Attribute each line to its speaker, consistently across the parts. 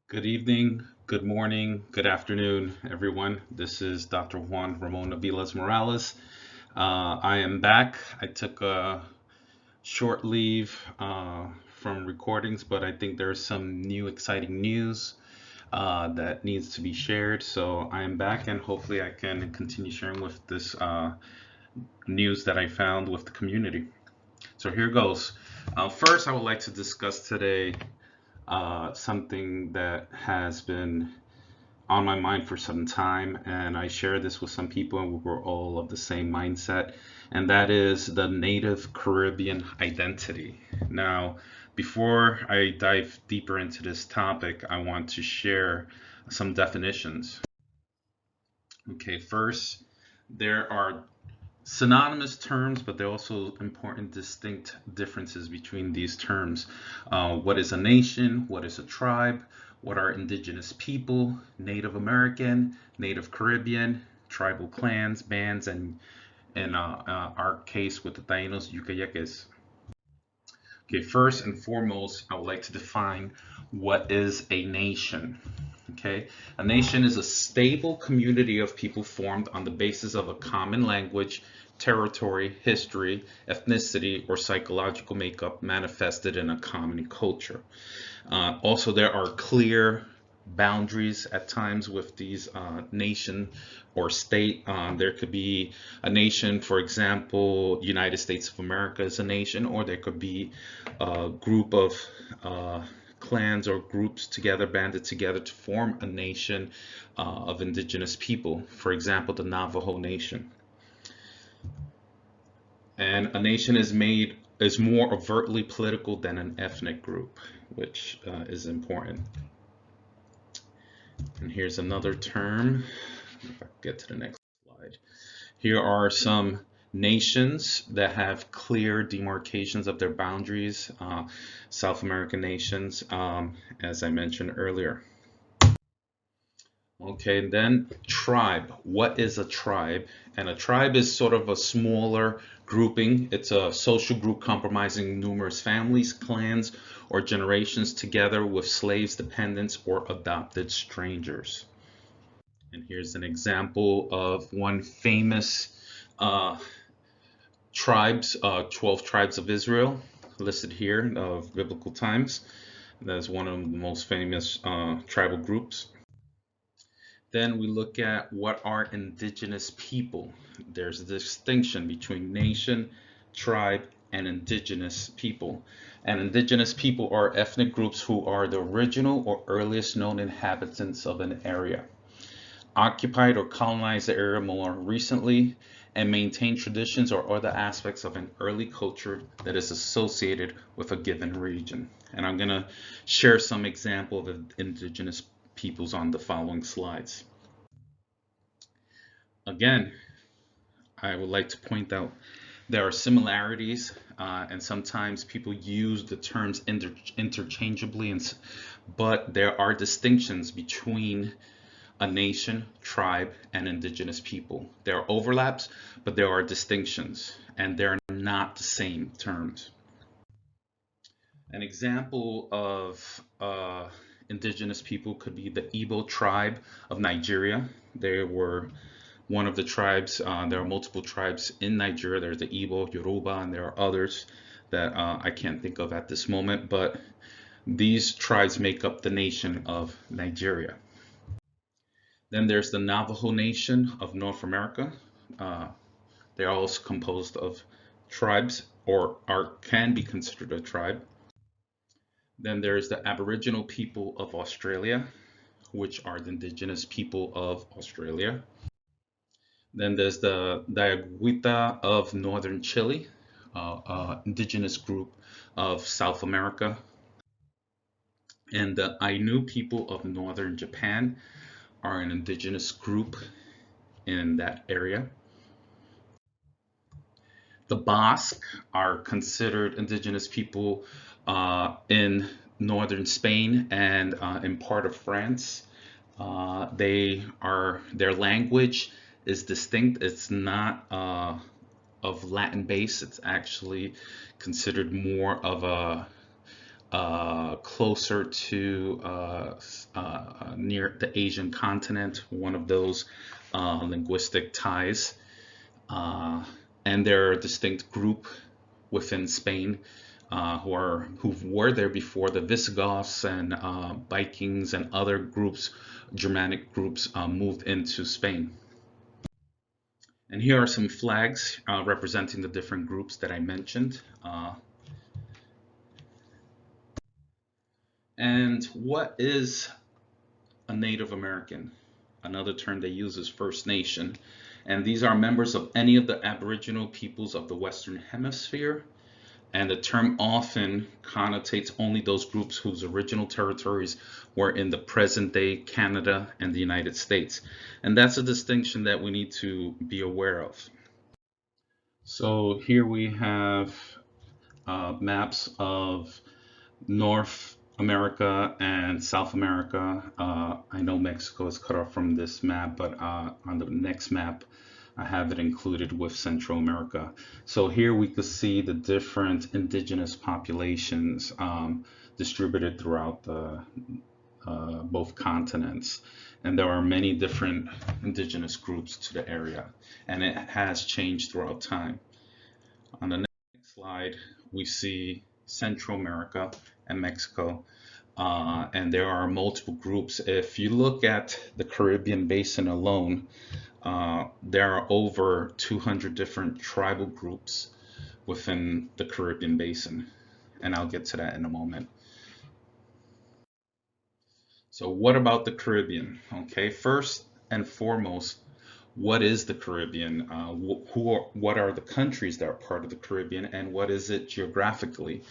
Speaker 1: Good evening, good morning, good afternoon, everyone. This is Dr. Juan Ramon Aviles Morales. I am back. I took a short leave from recordings, but I think there's some new exciting news that needs to be shared. So I am back, and hopefully I can continue sharing with this news that I found with the community. So here goes. First, I would like to discuss today something that has been on my mind for some time, and I share this with some people, and we're all of the same mindset, and that is the Native Caribbean identity. Now, before I dive deeper into this topic, I want to share some definitions. Okay, first, there are synonymous terms, but there are also important distinct differences between these terms. What is a nation? What is a tribe? What are indigenous people? Native American, Native Caribbean, tribal clans, bands, and in our case with the Tainos, YUKAYEKES. Okay, first and foremost, I would like to define what is a nation. Okay, a nation is a stable community of people formed on the basis of a common language, territory, history, ethnicity, or psychological makeup manifested in a common culture. Also, there are clear boundaries at times with these nation or state. There could be a nation, for example, United States of America is a nation, or there could be a group of clans or groups together, banded together to form a nation of indigenous people. For example, the Navajo Nation. And a nation is more overtly political than an ethnic group, which is important. And here's another term. If I get to the next slide. Here are some nations that have clear demarcations of their boundaries. South American nations, as I mentioned earlier. Okay, then tribe. What is a tribe? And a tribe is sort of a smaller grouping. It's a social group comprising numerous families, clans, or generations together with slaves, dependents, or adopted strangers. And here's an example of one famous tribes, 12 tribes of Israel, listed here of biblical times. That's one of the most famous tribal groups. Then we look at what are indigenous people. There's a distinction between nation, tribe, and indigenous people. And indigenous people are ethnic groups who are the original or earliest known inhabitants of an area, occupied or colonized the area more recently, and maintain traditions or other aspects of an early culture that is associated with a given region. And I'm going to share some examples of indigenous peoples on the following slides. Again, I would like to point out there are similarities, and sometimes people use the terms interchangeably, but there are distinctions between a nation, tribe, and indigenous people. There are overlaps, but there are distinctions, and they're not the same terms. An example of indigenous people could be the Igbo tribe of Nigeria. They were one of the tribes. There are multiple tribes in Nigeria. There's the Igbo, Yoruba, and there are others that I can't think of at this moment, but these tribes make up the nation of Nigeria. Then there's the Navajo Nation of North America. They're also composed of tribes, or can be considered a tribe. Then there's the Aboriginal people of Australia, which are the indigenous people of Australia. Then there's the Dayaguita of northern Chile, indigenous group of South America. And the Ainu people of northern Japan are an indigenous group in that area. The Basque are considered indigenous people in northern Spain and in part of France. Their language is distinct. It's not of Latin base. It's actually considered more of closer to near the Asian continent, one of those linguistic ties. Uh, and they're a distinct group within Spain who were there before the Visigoths and Vikings and other groups, Germanic groups, moved into Spain. And here are some flags representing the different groups that I mentioned. And what is a Native American? Another term they use is First Nation. And these are members of any of the Aboriginal peoples of the Western Hemisphere. And the term often connotates only those groups whose original territories were in the present day Canada and the United States. And that's a distinction that we need to be aware of. So here we have maps of North America and South America. I know Mexico is cut off from this map, but on the next map, I have it included with Central America. So here we can see the different indigenous populations distributed throughout the both continents. And there are many different indigenous groups to the area, and it has changed throughout time. On the next slide, we see Central America and Mexico, and there are multiple groups. If you look at the Caribbean basin alone, there are over 200 different tribal groups within the Caribbean basin, and I'll get to that in a moment. So what about the Caribbean? Okay, first and foremost, what is the Caribbean? What are the countries that are part of the Caribbean, and what is it geographically?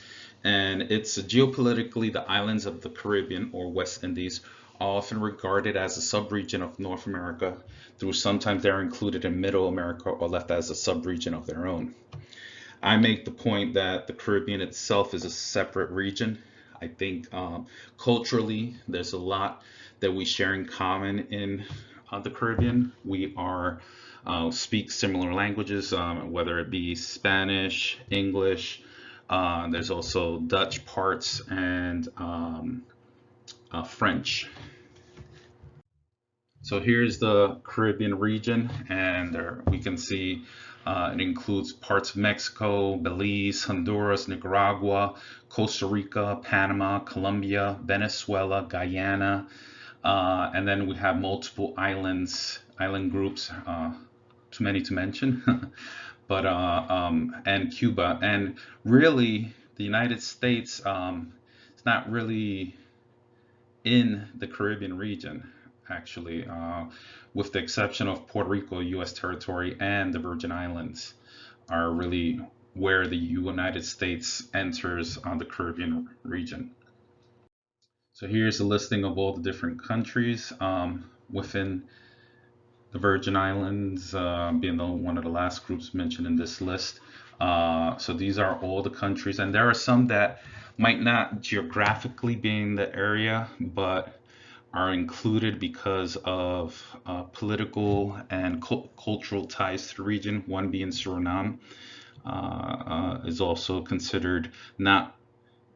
Speaker 1: And it's geopolitically, the islands of the Caribbean or West Indies are often regarded as a subregion of North America, though sometimes they're included in Middle America or left as a subregion of their own. I make the point that the Caribbean itself is a separate region. I think culturally, there's a lot that we share in common in the Caribbean. We are speak similar languages, whether it be Spanish, English. There's also Dutch parts and French. So here's the Caribbean region, and there we can see it includes parts of Mexico, Belize, Honduras, Nicaragua, Costa Rica, Panama, Colombia, Venezuela, Guyana, and then we have multiple island groups, too many to mention, but and Cuba. And really, the United States is not really in the Caribbean region, actually, with the exception of Puerto Rico, U.S. territory, and the Virgin Islands are really where the United States enters on the Caribbean region. So here's a listing of all the different countries within the Virgin Islands, being one of the last groups mentioned in this list. So these are all the countries, and there are some that might not geographically be in the area, but are included because of political and cultural ties to the region. One being Suriname is also considered not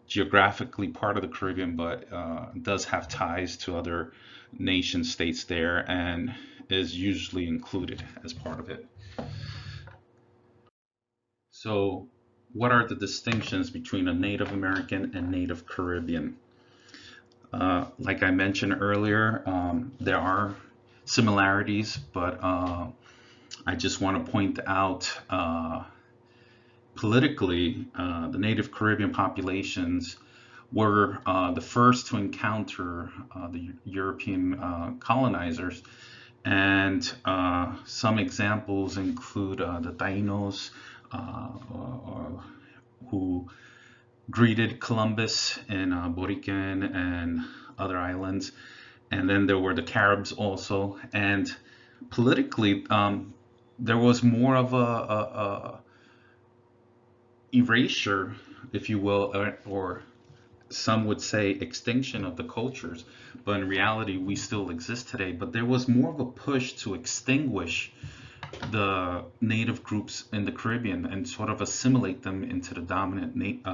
Speaker 1: geographically part of the Caribbean, but does have ties to other nation states there and is usually included as part of it. So what are the distinctions between a Native American and Native Caribbean? Like I mentioned earlier, there are similarities, but I just want to point out politically, the Native Caribbean populations were the first to encounter the European colonizers, and some examples include the Tainos, who greeted Columbus in Borican and other islands, and then there were the Caribs also. And politically, there was more of a erasure, if you will, or some would say extinction of the cultures, but in reality we still exist today. But there was more of a push to extinguish the native groups in the Caribbean and sort of assimilate them into the dominant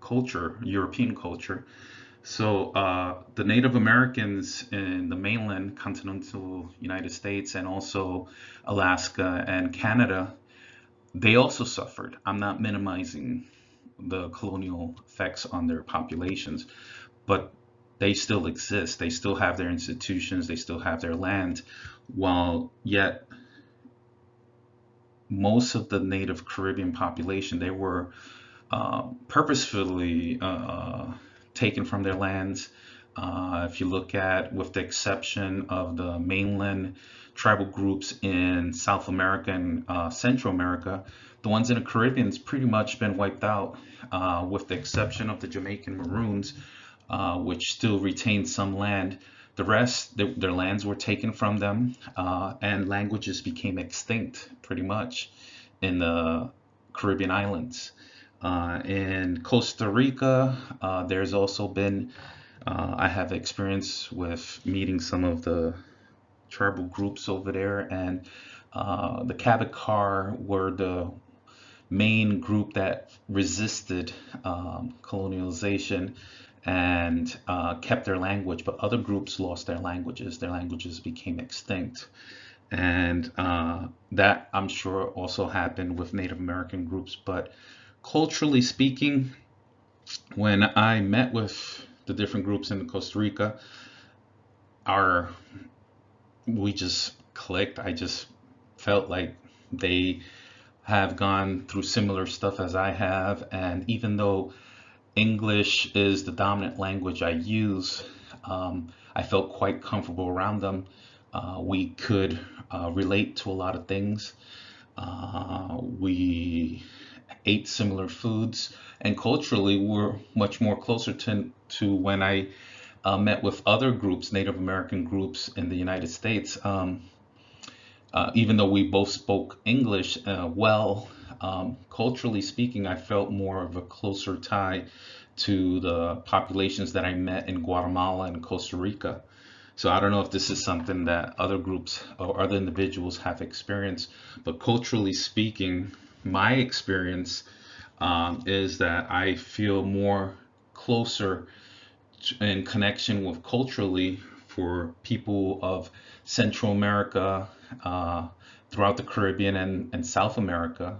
Speaker 1: culture, European culture. So the Native Americans in the mainland continental United States and also Alaska and Canada, they also suffered. I'm not minimizing the colonial effects on their populations, but they still exist. They still have their institutions, they still have their land, while yet most of the native Caribbean population, they were purposefully taken from their lands. If you look at, with the exception of the mainland tribal groups in South America and Central America, the ones in the Caribbean's pretty much been wiped out, with the exception of the Jamaican Maroons, which still retain some land. The rest, their lands were taken from them, and languages became extinct pretty much in the Caribbean islands. In Costa Rica, there's also been, I have experience with meeting some of the tribal groups over there, and the Cabot were the main group that resisted colonialization and kept their language, but other groups lost their languages. Their languages became extinct. And that, I'm sure, also happened with Native American groups. But culturally speaking, when I met with the different groups in Costa Rica, we just clicked. I just felt like they have gone through similar stuff as I have. And even though English is the dominant language I use, I felt quite comfortable around them. We could relate to a lot of things. We ate similar foods, and culturally we're much more closer to when I met with other groups, Native American groups in the United States. Even though we both spoke English well, culturally speaking, I felt more of a closer tie to the populations that I met in Guatemala and Costa Rica. So I don't know if this is something that other groups or other individuals have experienced, but culturally speaking, my experience is that I feel more closer in connection with culturally for people of Central America, throughout the Caribbean and South America,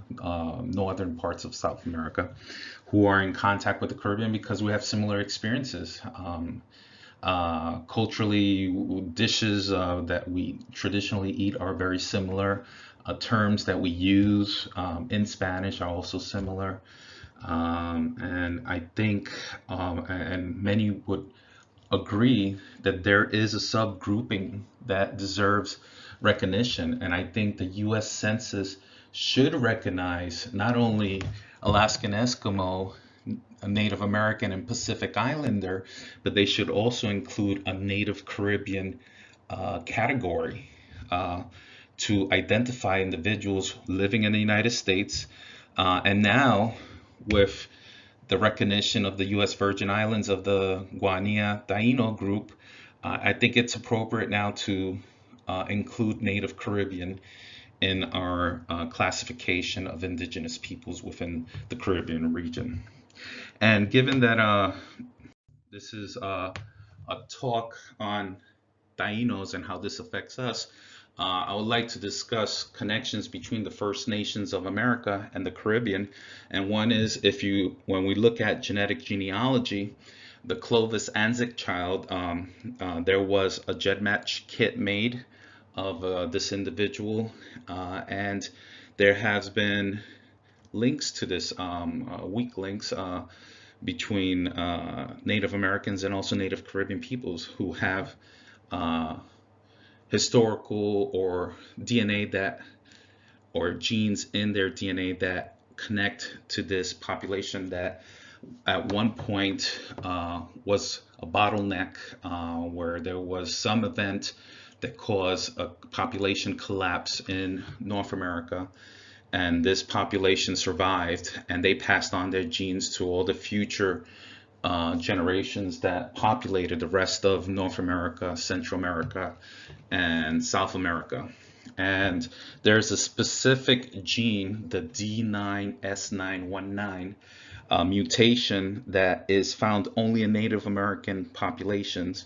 Speaker 1: northern parts of South America, who are in contact with the Caribbean because we have similar experiences. Culturally, dishes that we traditionally eat are very similar. Terms that we use in Spanish are also similar. And I think, and many would agree, that there is a subgrouping that deserves recognition. And I think the US Census should recognize not only Alaskan Eskimo, a Native American, and Pacific Islander, but they should also include a Native Caribbean category to identify individuals living in the United States. And now, with the recognition of the U.S. Virgin Islands of the GUAINÍA Taino group, I think it's appropriate now to include Native Caribbean in our classification of indigenous peoples within the Caribbean region. And given that this is a talk on Tainos and how this affects us, I would like to discuss connections between the First Nations of America and the Caribbean. And one is, when we look at genetic genealogy, the Clovis Anzac child, there was a GEDmatch kit made of this individual, and there has been links to this, weak links between Native Americans and also Native Caribbean peoples who have historical or DNA that, or genes in their DNA that connect to this population that at one point was a bottleneck, where there was some event that caused a population collapse in North America, and this population survived, and they passed on their genes to all the future generations that populated the rest of North America, Central America, and South America. And there's a specific gene, the D9S919 mutation, that is found only in Native American populations,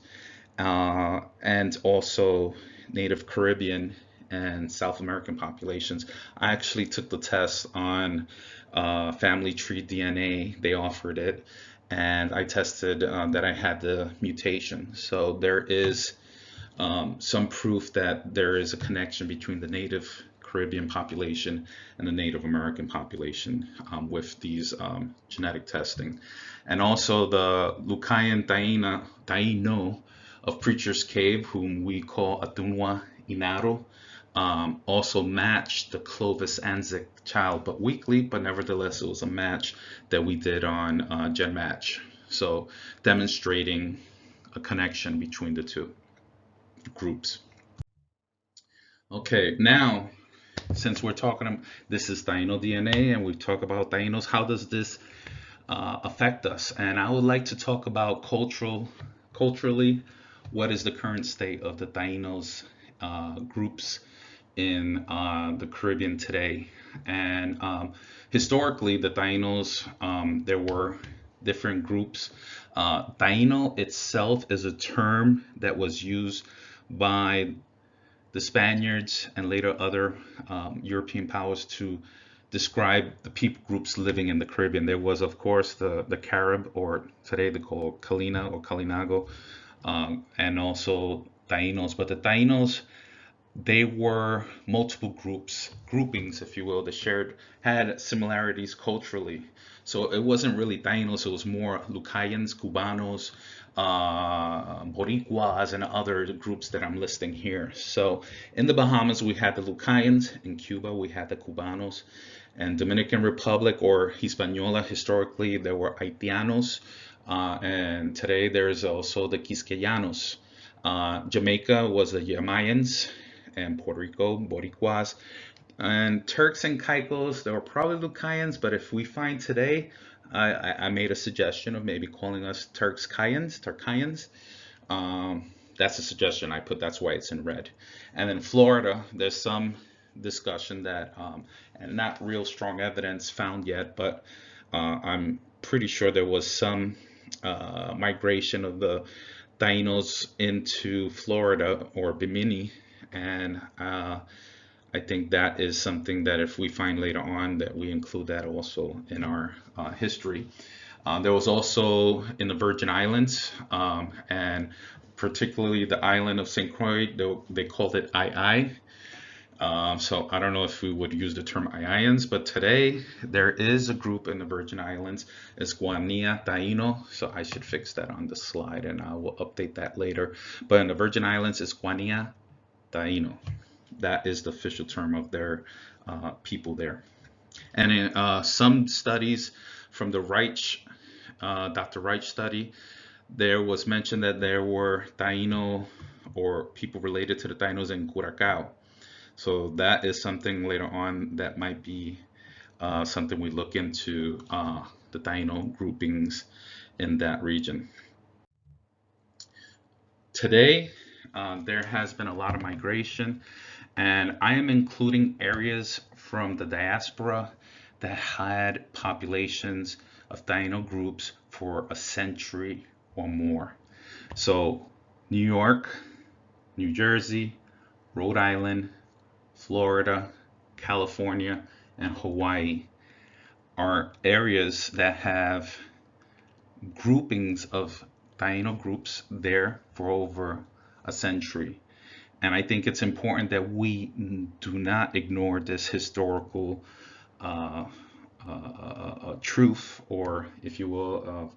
Speaker 1: and also Native Caribbean and South American populations. I actually took the test on family tree DNA. They offered it, and I tested that I had the mutation. So there is some proof that there is a connection between the Native Caribbean population and the Native American population with these genetic testing. And also the Lucayan Taino of Preacher's Cave, whom we call Atunwa Inaro, also matched the Clovis Anzac child, but weakly, but nevertheless it was a match that we did on GenMatch. So demonstrating a connection between the two groups. Okay, now since we're talking, this is Taino DNA and we talk about Tainos, how does this affect us? And I would like to talk about culturally, what is the current state of the Tainos groups in the Caribbean today. And historically, the Tainos, there were different groups. Taino itself is a term that was used by the Spaniards and later other European powers to describe the people groups living in the Caribbean. There was, of course, the Carib, or today they call Kalina or Kalinago, and also Tainos. But the Tainos, they were multiple groupings, if you will, that had similarities culturally. So it wasn't really Tainos, it was more Lucayans, Cubanos, Boricuas, and other groups that I'm listing here. So in the Bahamas, we had the Lucayans. In Cuba, we had the Cubanos. And Dominican Republic, or Hispaniola, historically, there were Haitianos. And today there's also the Quisqueyanos. Jamaica was the Yamayans, and Puerto Rico, Boricuas. And Turks and Caicos, they were probably Lucayans, but if we find today, I made a suggestion of maybe calling us Turkcayans. That's a suggestion I put, that's why it's in red. And then Florida, there's some discussion that, and not real strong evidence found yet, but I'm pretty sure there was some migration of the Tainos into Florida or Bimini, and I think that is something that if we find later on, that we include that also in our history. There was also in the Virgin Islands, and particularly the island of St. Croix, they called it II. So I don't know if we would use the term Ians, but today there is a group in the Virgin Islands. It's GUAINÍA Taino, so I should fix that on the slide and I will update that later. But in the Virgin Islands, it's GUAINÍA Taino. That is the official term of their people there. And in some studies from the Reich, Dr. Reich study, there was mentioned that there were Taino or people related to the Tainos in Curacao. So that is something later on that might be something we look into, the Taino groupings in that region. Today, there has been a lot of migration, and I am including areas from the diaspora that had populations of Taino groups for a century or more. So New York, New Jersey, Rhode Island, Florida, California, and Hawaii are areas that have groupings of Taino groups there for over a century. And I think it's important that we do not ignore this historical truth, or if you will, of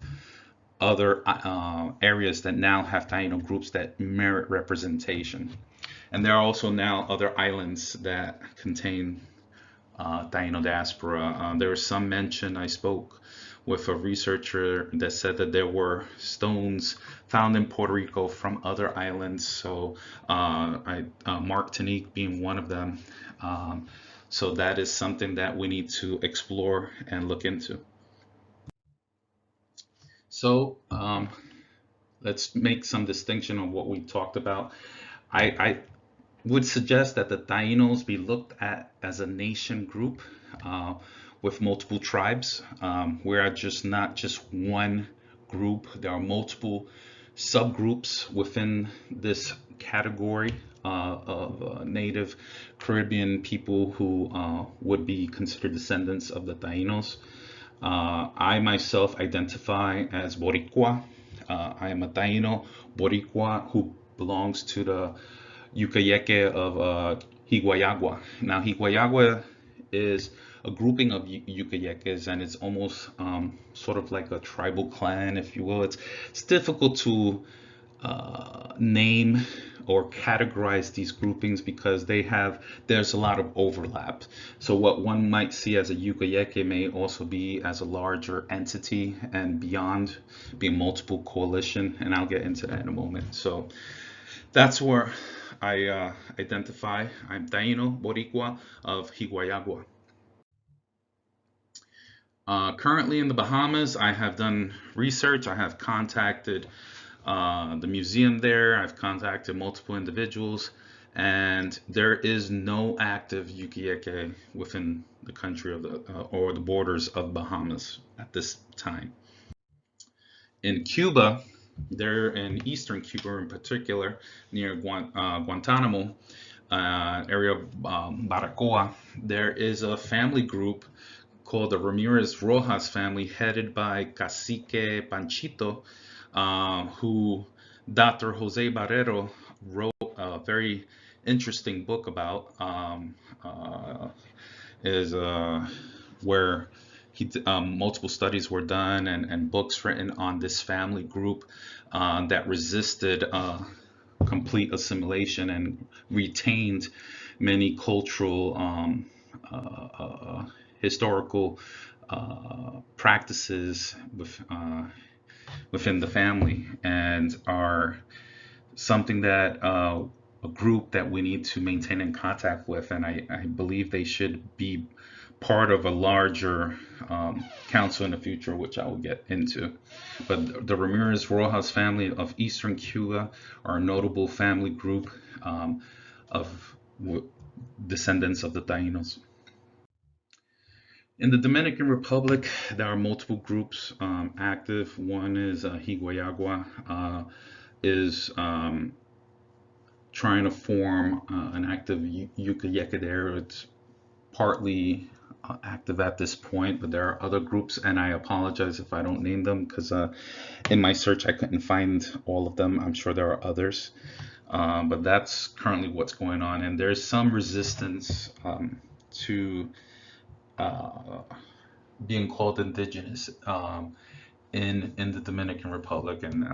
Speaker 1: other areas that now have Taino groups that merit representation. And there are also now other islands that contain Taino diaspora. There was some mention, I spoke with a researcher that said that there were stones found in Puerto Rico from other islands. So Martinique being one of them. So that is something that we need to explore and look into. So let's make some distinction on what we talked about. I would suggest that the Tainos be looked at as a nation group uh, with multiple tribes. We're just not just one group. There are multiple subgroups within this category of native Caribbean people who would be considered descendants of the Tainos. I myself identify as Boricua. I am a Taino Boricua who belongs to the YUKAYEKE of Higuayagua. Now, Higuayagua is a grouping of Yukayekes, and it's almost sort of like a tribal clan, if you will. It's difficult to name or categorize these groupings because there's a lot of overlap. So what one might see as a Yukayeke may also be as a larger entity and beyond, being multiple coalition, and I'll get into that in a moment. So that's where I identify. I'm Taino Boricua of Higuayagua. Currently in the Bahamas, I have done research. I have contacted the museum there. I've contacted multiple individuals, and there is no active Yukayeke within the country of the or the borders of Bahamas at this time. In Cuba, there in eastern Cuba in particular, near Guantanamo, area of Baracoa, there is a family group called the Ramirez-Rojas family, headed by Cacique Panchito, who Dr. Jose Barrero wrote a very interesting book about, is where multiple studies were done and books written on this family group that resisted complete assimilation and retained many cultural historical practices within the family, and are something that a group that we need to maintain in contact with, and I believe they should be part of a larger council in the future, which I will get into. But the Ramirez-Rojas family of Eastern Cuba are a notable family group of descendants of the Tainos. In the Dominican Republic, there are multiple groups active. One is Higuayagua, is trying to form an active Yukayeka there. It's partly active at this point, but there are other groups, and I apologize if I don't name them because in my search I couldn't find all of them. I'm sure there are others, but that's currently what's going on, and there's some resistance to being called indigenous in the Dominican Republic, and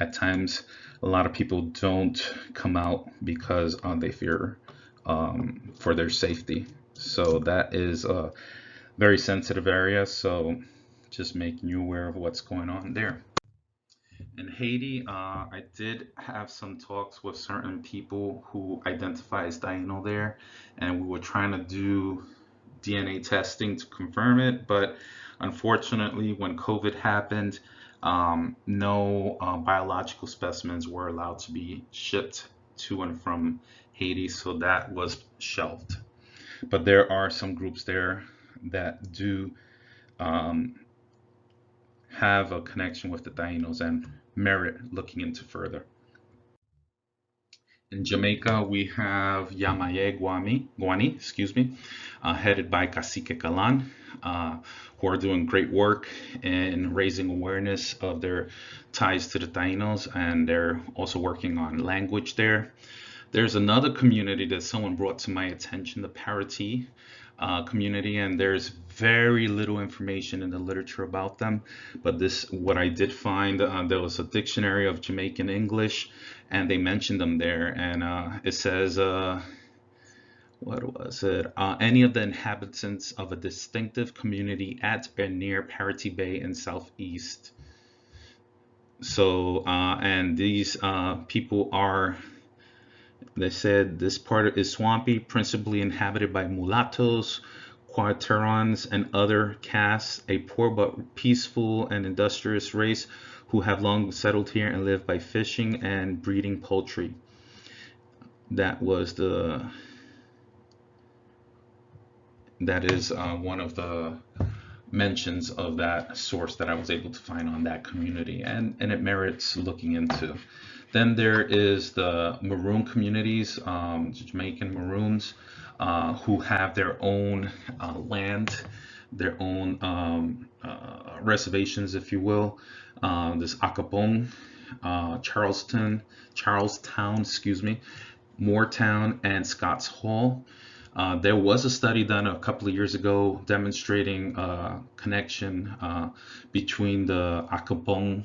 Speaker 1: at times a lot of people don't come out because they fear for their safety. So that is a very sensitive area. So just making you aware of what's going on there. In Haiti, I did have some talks with certain people who identify as Taino there, and we were trying to do DNA testing to confirm it, but unfortunately, when COVID happened, no biological specimens were allowed to be shipped to and from Haiti, so that was shelved. But there are some groups there that do have a connection with the Tainos and merit looking into further. In Jamaica, we have Yamaye Guani, headed by Cacique Calan, who are doing great work in raising awareness of their ties to the Tainos, and they're also working on language there. There's another community that someone brought to my attention, the Parati community, and there's very little information in the literature about them. But what I did find, there was a dictionary of Jamaican English, and they mentioned them there, and it says, what was it? Any of the inhabitants of a distinctive community at and near Parati Bay in southeast. So, and these people are, they said this part is swampy, principally inhabited by mulattoes, Quaterons, and other castes, a poor but peaceful and industrious race who have long settled here and live by fishing and breeding poultry. that was that is one of the mentions of that source that I was able to find on that community, and it merits looking into. Then there is the Maroon communities, Jamaican Maroons, who have their own land, their own reservations, if you will. There's Acapon, Charlestown, excuse me, Moortown, and Scotts Hall. There was a study done a couple of years ago demonstrating connection between the Acapon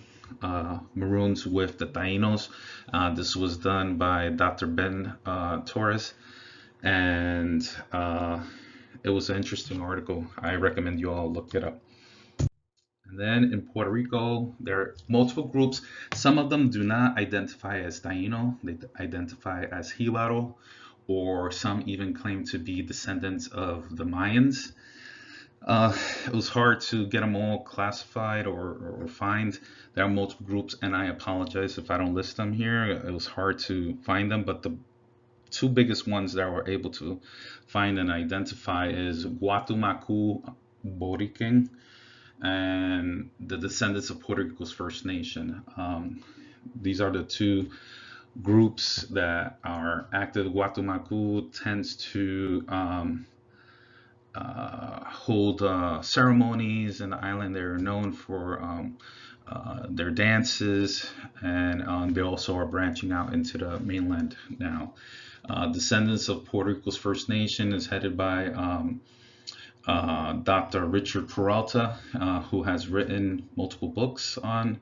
Speaker 1: Maroons with the Tainos. This was done by Dr. Ben Torres, and it was an interesting article. I recommend you all look it up. And then in Puerto Rico, there are multiple groups. Some of them do not identify as Taino, they identify as Jibaro, or some even claim to be descendants of the Mayans. It was hard to get them all classified or find. There are multiple groups, and I apologize if I don't list them here. It was hard to find them, but the two biggest ones that we're able to find and identify is Guatumacu Boriken and the descendants of Puerto Rico's First Nation. These are the two groups that are active. Guatumacu tends to hold ceremonies in the island. They're known for their dances, and they also are branching out into the mainland now. Descendants of Puerto Rico's First Nation is headed by Dr. Richard Peralta, who has written multiple books on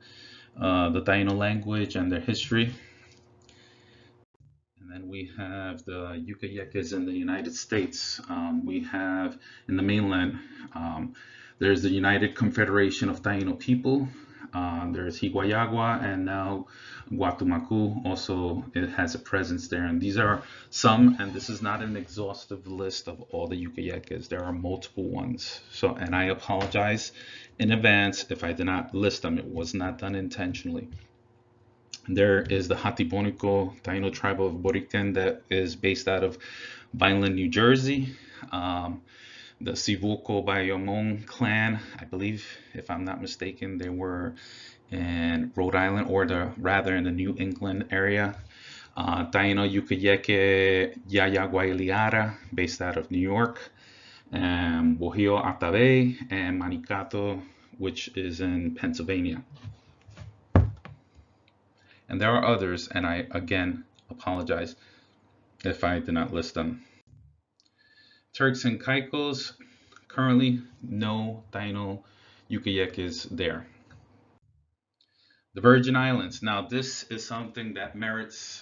Speaker 1: the Taino language and their history. And then we have the YUKAYEKES in the United States. We have in the mainland, there's the United Confederation of Taino People. There's Higuayagua, and now Guatumacu also it has a presence there. And these are some, and this is not an exhaustive list of all the YUKAYEKES. There are multiple ones. So, and I apologize in advance if I did not list them. It was not done intentionally. There is the Hatibonico Taino tribe of Boriken that is based out of Vineland, New Jersey. The Sivuko Bayamon clan, I believe, if I'm not mistaken, they were in Rhode Island, or rather in the New England area. Taino Yukayeke Yayaguayliara, based out of New York. And Bohio Atabe and Manicato, which is in Pennsylvania. And there are others, and I again apologize if I did not list them. Turks and Caicos, currently no Taino Yukayekes there. The Virgin Islands. Now this is something that merits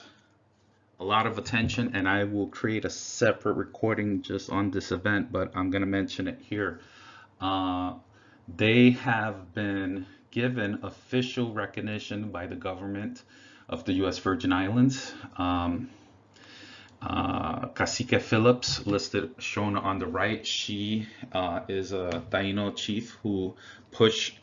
Speaker 1: a lot of attention, and I will create a separate recording just on this event, but I'm going to mention it here. They have been given official recognition by the government of the U.S. Virgin Islands. Cacique Phillips, listed, shown on the right, she is a Taino chief who pushed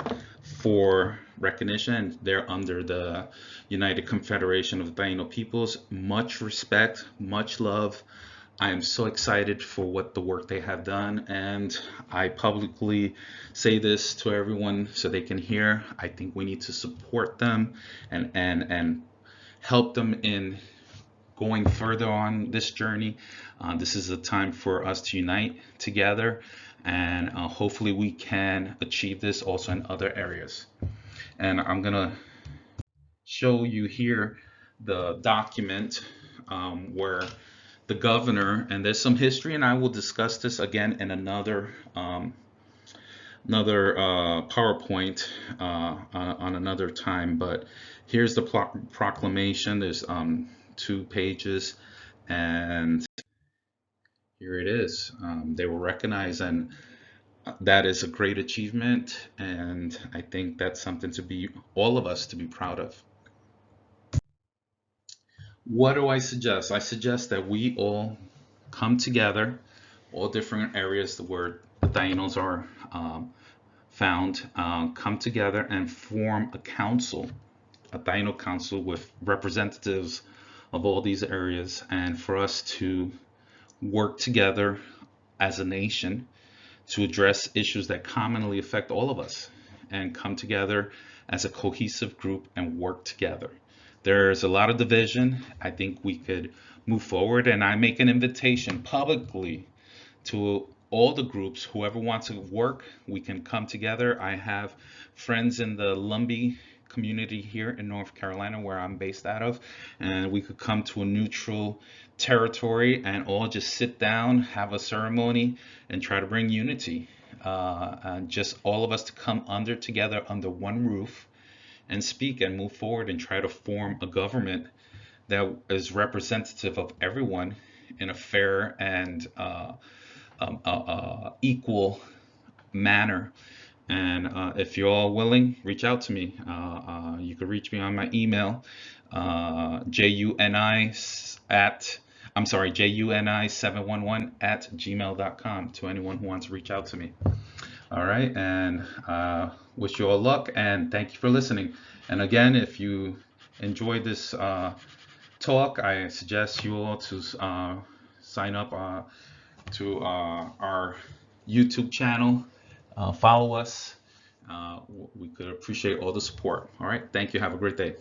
Speaker 1: for recognition. They're under the United Confederation of the Taino Peoples. Much respect, much love. I am so excited for what the work they have done, and I publicly say this to everyone so they can hear. I think we need to support them and help them in going further on this journey. This is a time for us to unite together, and hopefully we can achieve this also in other areas. And I'm gonna show you here the document where the governor, and there's some history, and I will discuss this again in another PowerPoint on another time, but here's the proclamation. There's 2 pages, and here it is. They were recognized, and that is a great achievement, and I think that's something to be, all of us to be proud of. What do I suggest? I suggest that we all come together, all different areas where the Tainos are found, come together and form a council, a Taino council with representatives of all these areas, and for us to work together as a nation to address issues that commonly affect all of us and come together as a cohesive group and work together. There's a lot of division. I think we could move forward, and I make an invitation publicly to all the groups. Whoever wants to work, we can come together. I have friends in the Lumbee community here in North Carolina, where I'm based out of, and we could come to a neutral territory and all just sit down, have a ceremony, and try to bring unity. And just all of us to come together under one roof and speak and move forward and try to form a government that is representative of everyone in a fair and equal manner. And if you're all willing, reach out to me. You can reach me on my email, juni711 to anyone who wants to reach out to me. All right, and wish you all luck, and thank you for listening. And again, if you enjoyed this talk, I suggest you all to sign up to our YouTube channel. Follow us. We could appreciate all the support. All right, thank you. Have a great day.